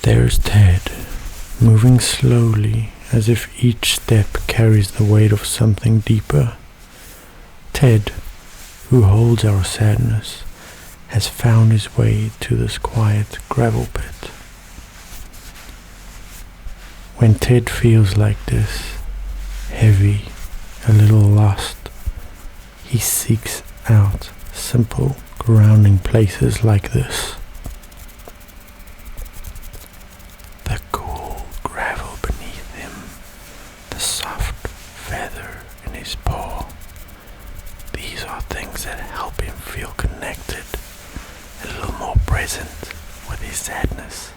There's Ted, moving slowly as if each step carries the weight of something deeper. Ted, who holds our sadness, has found his way to this quiet gravel pit. When Ted feels like this, heavy, a little lost, he seeks out simple, grounding places like this. The cool gravel beneath him, the soft feather in his paw. These are things that help him feel connected, a little more present with his sadness.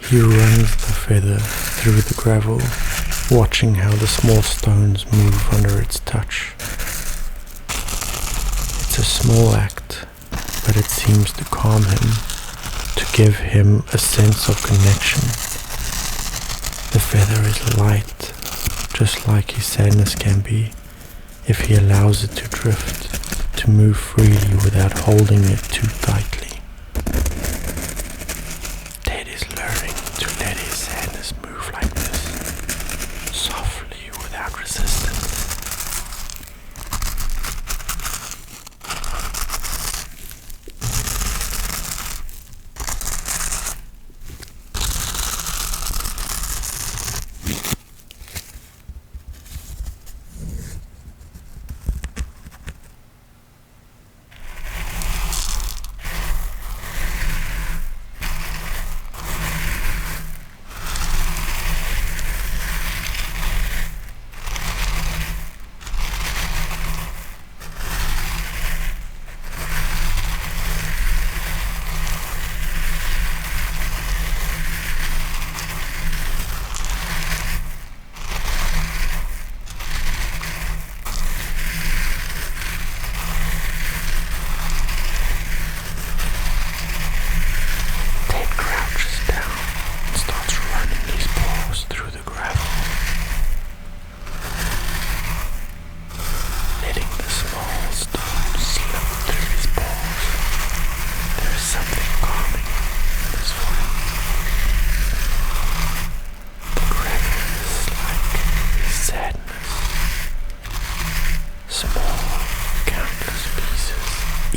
He runs the feather through the gravel, watching how the small stones move under its touch. It's a small act, but it seems to calm him, to give him a sense of connection. The feather is light, just like his sadness can be, if he allows it to drift, to move freely without holding it too tightly. Move like this, softly, without resistance.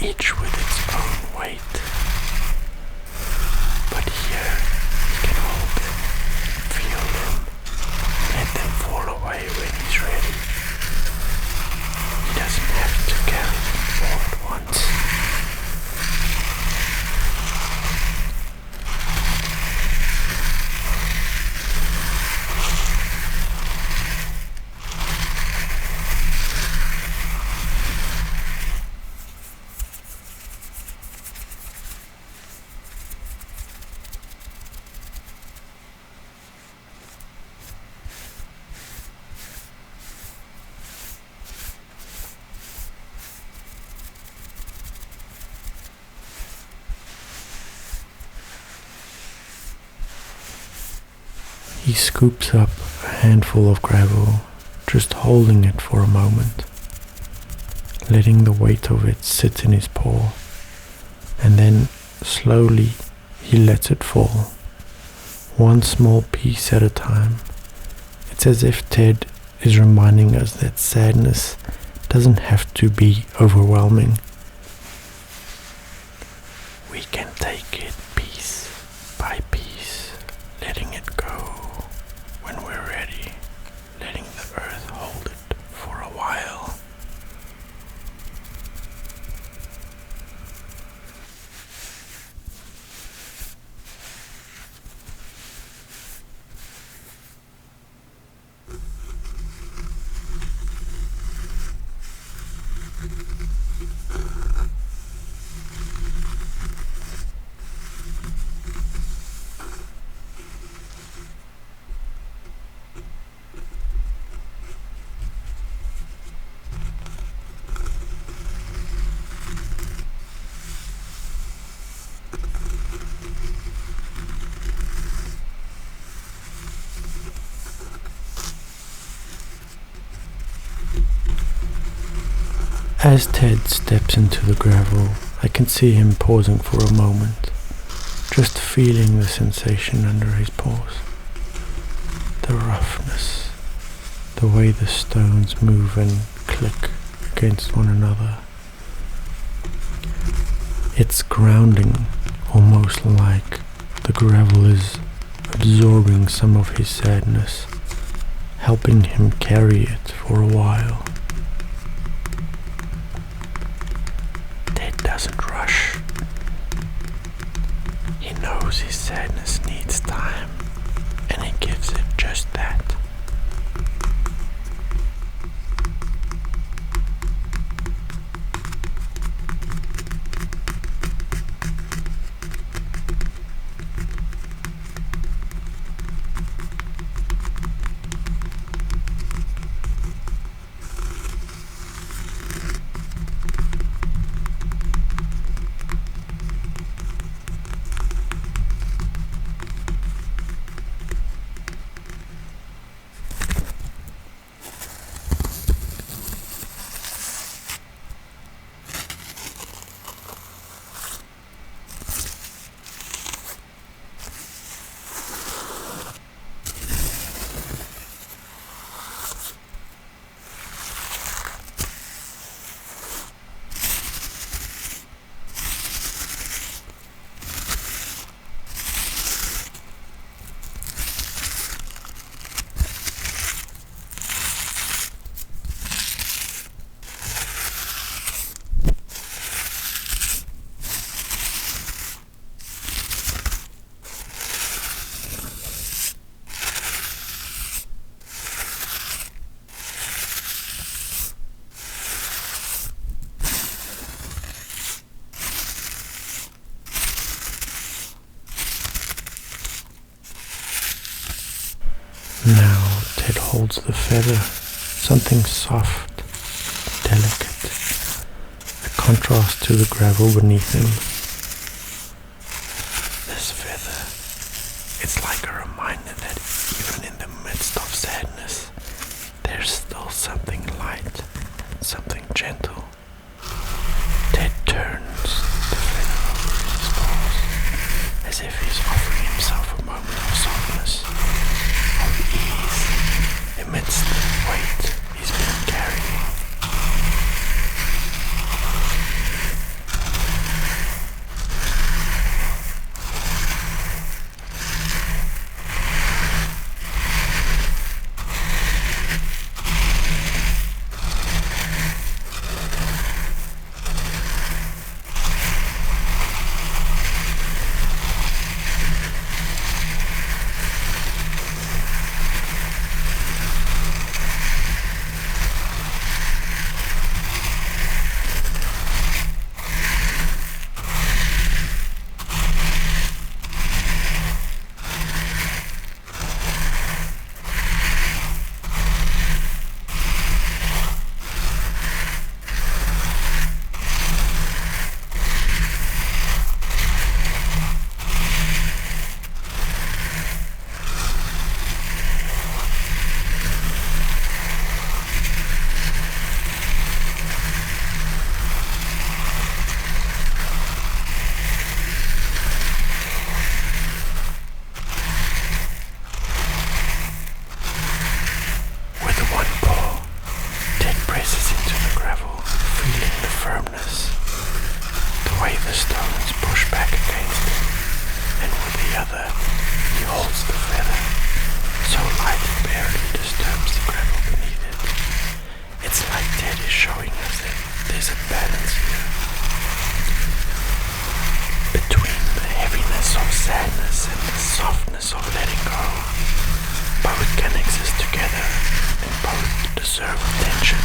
Each with its own weight. But here he can hold them, feel them, let them fall away when he's ready. He doesn't have to carry them all at once. He scoops up a handful of gravel, just holding it for a moment, letting the weight of it sit in his paw, and then slowly he lets it fall, one small piece at a time. It It's as if Ted is reminding us that sadness doesn't have to be overwhelming. We can take it piece by piece, letting it go when we're ready, letting the earth hold it for a while. As Ted steps into the gravel, I can see him pausing for a moment, just feeling the sensation under his paws. The roughness, the way the stones move and click against one another. It's grounding, almost like the gravel is absorbing some of his sadness, helping him carry it for a while. Doesn't rush. He knows his sadness needs time, and he gives it just that. Now Ted holds the feather, something soft, delicate, a contrast to the gravel beneath him. This feather, it's like a reminder that even in the midst of sadness, there's still something light, something gentle. Ted turns the feather over his paws, as if he's offering himself a moment of softness, of ease, amidst the weight he's been carrying. other, he holds the feather, so light it barely disturbs the gravel beneath it. It's like Ted is showing us that there's a balance here between the heaviness of sadness and the softness of letting go. Both can exist together and both deserve attention.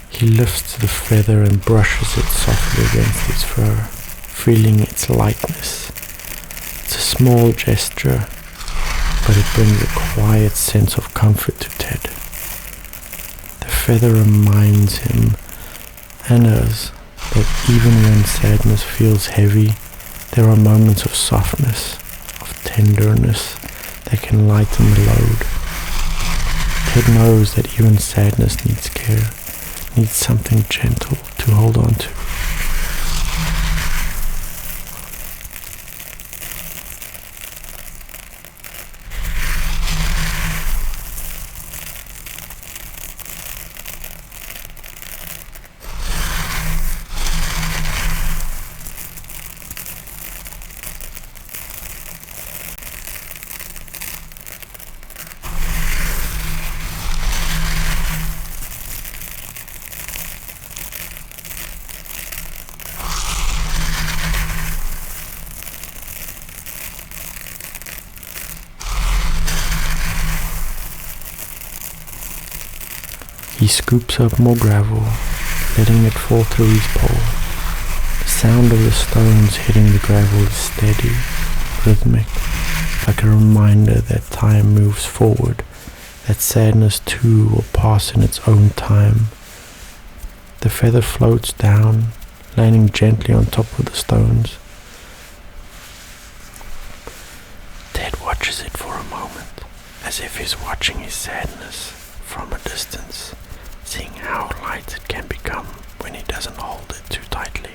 He lifts the feather and brushes it softly against his fur, feeling its lightness. It's a small gesture, but it brings a quiet sense of comfort to Ted. The feather reminds him and us that even when sadness feels heavy, there are moments of softness, of tenderness that can lighten the load. Ted knows that even sadness needs care, needs something gentle to hold on to. He scoops up more gravel, letting it fall through his pole. The sound of the stones hitting the gravel is steady, rhythmic, like a reminder that time moves forward, that sadness too will pass in its own time. The feather floats down, landing gently on top of the stones. Ted watches it for a moment, as if he's watching his sadness from a distance, seeing how light it can become when he doesn't hold it too tightly.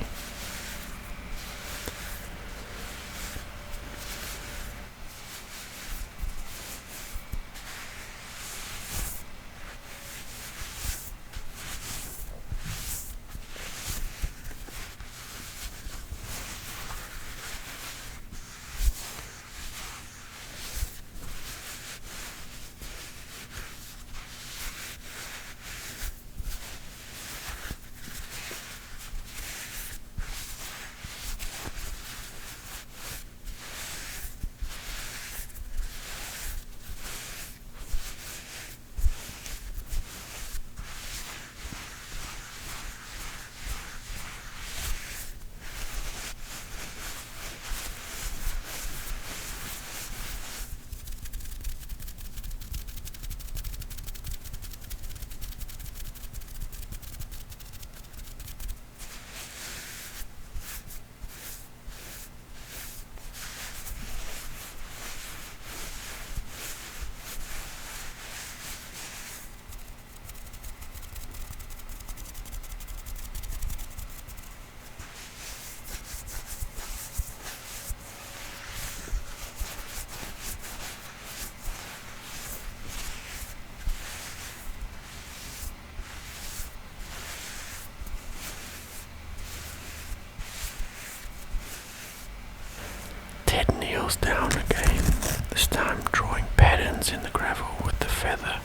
Kneels down again, this time drawing patterns in the gravel with the feather.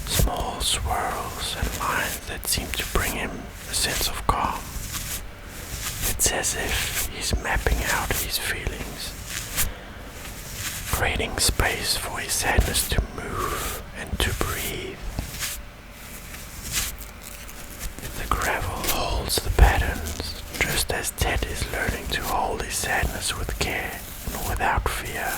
Small gentle swirls and lines that seem to bring him a sense of calm. It's as if he's mapping out his feelings, creating space for his sadness to move and to breathe. The gravel holds the patterns, just as Ted is learning to hold his sadness with care and without fear.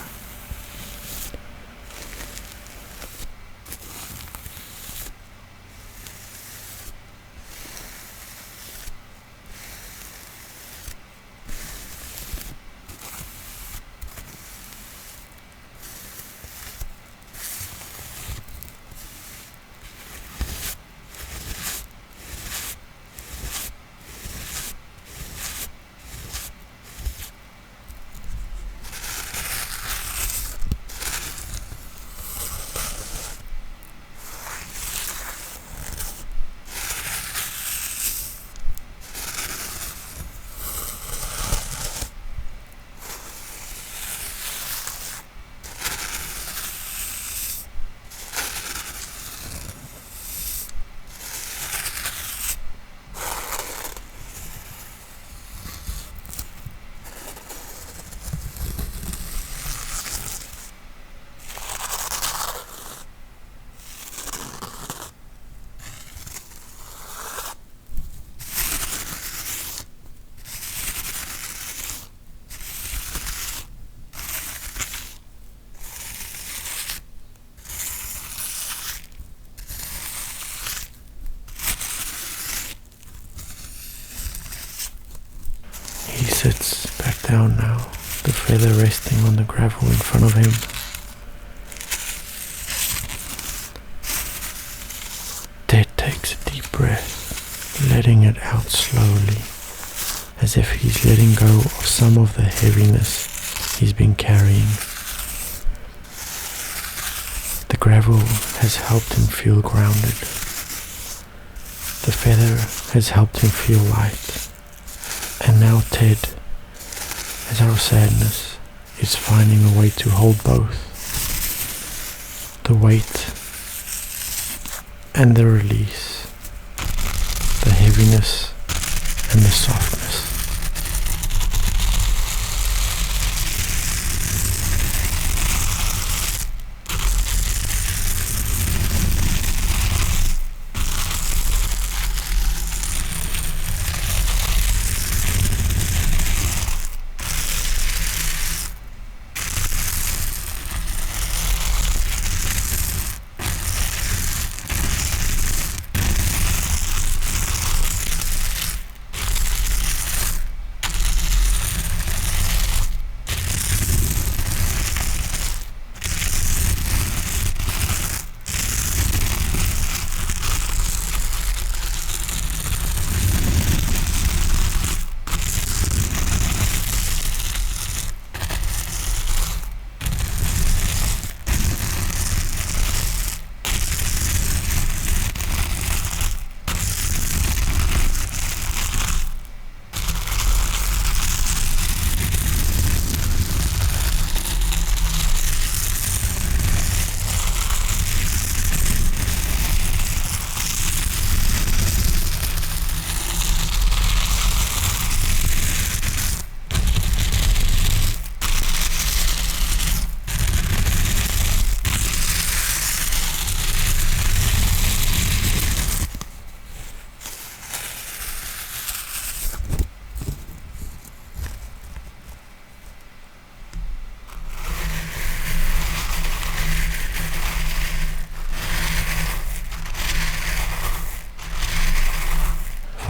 He sits back down now, the feather resting on the gravel in front of him. Ted takes a deep breath, letting it out slowly, as if he's letting go of some of the heaviness he's been carrying. The gravel has helped him feel grounded. The feather has helped him feel light. And now Ted, as our sadness, is finding a way to hold both. The weight and the release. The heaviness and the softness.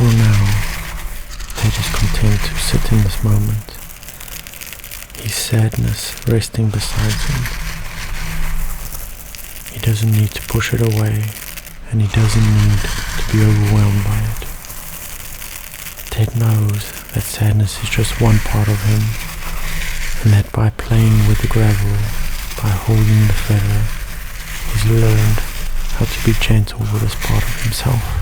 For now, Ted is content to sit in this moment, his sadness resting beside him. He doesn't need to push it away, and he doesn't need to be overwhelmed by it. Ted knows that sadness is just one part of him, and that by playing with the gravel, by holding the feather, he's learned how to be gentle with this part of himself.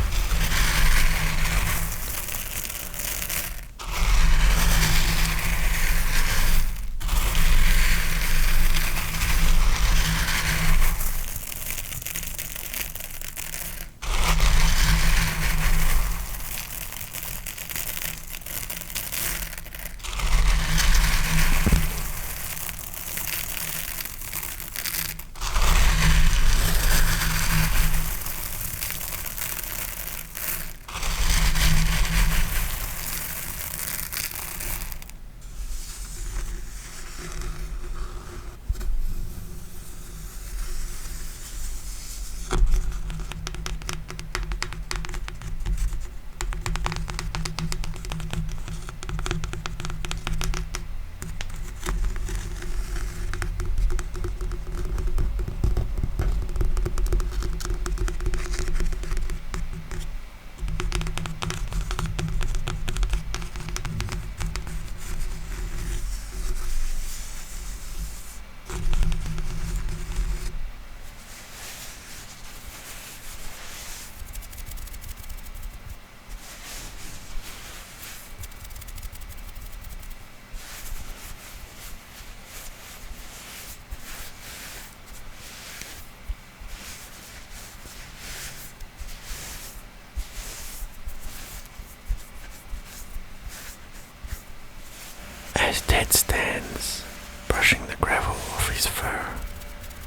As Ted stands, brushing the gravel off his fur,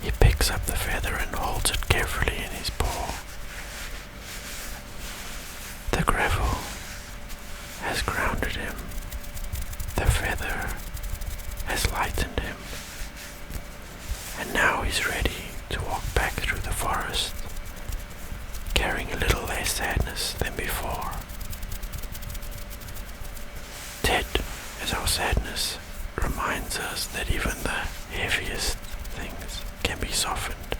he picks up the feather and holds it carefully in his paw. The gravel has grounded him. The feather has lightened him. And now he's ready to walk back through the forest, carrying a little less sadness than before. Ted, as our sadness, reminds us that even the heaviest things can be softened,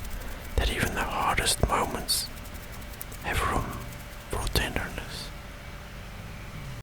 that even the hardest moments have room